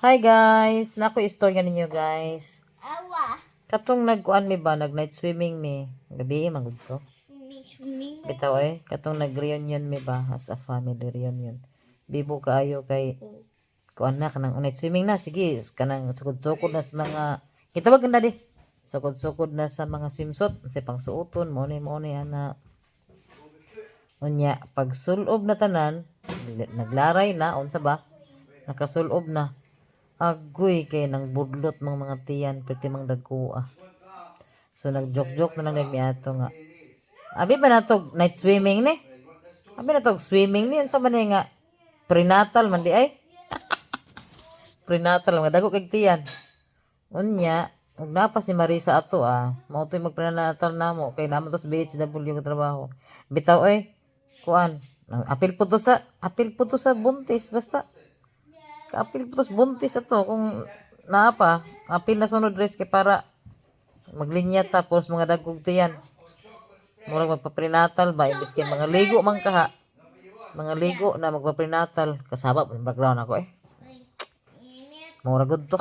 Hi guys, nako istorya ninyo guys. Awa. Katong nagkuan mi ba, nag night swimming mi. Gabi magud to. Swimming. Bitaw katong nag reunion mi ba as a family reunion. Bibo kaayo kay kuan na kanang night swimming na sige kanang sukod-sukod na sa mga kitawag na di. Sukod-sukod na sa mga swimsuit sa pangsuoton mo ni ana. Unya pag sulob na tanan, naglaray na unsa ba? Nakasulob na. Agoy kay nang budlot mga tiyan pwede mang dagkua. So nagjoke-joke na lang mi ato nga. Abi ba nato night swimming ni? Abi nato swimming ni unsa man nga prenatal man di ay? Prenatal nga dagko kay tiyan. Unya, ug napa si Marisa ato mao toy magprenatal namo kay namo to sa BHW nga trabaho. Bitaw kuan. Apil po to sa buntis basta. Kaapil po to sa buntis ato kung naapa apil na sunod dress kay para maglinya tapos mga dagkog tiyan. Murag magpa-prenatal ba imbes kay mga ligo man kaha. Mga ligo na magpa-prenatal kasaba background ako Mura gud to.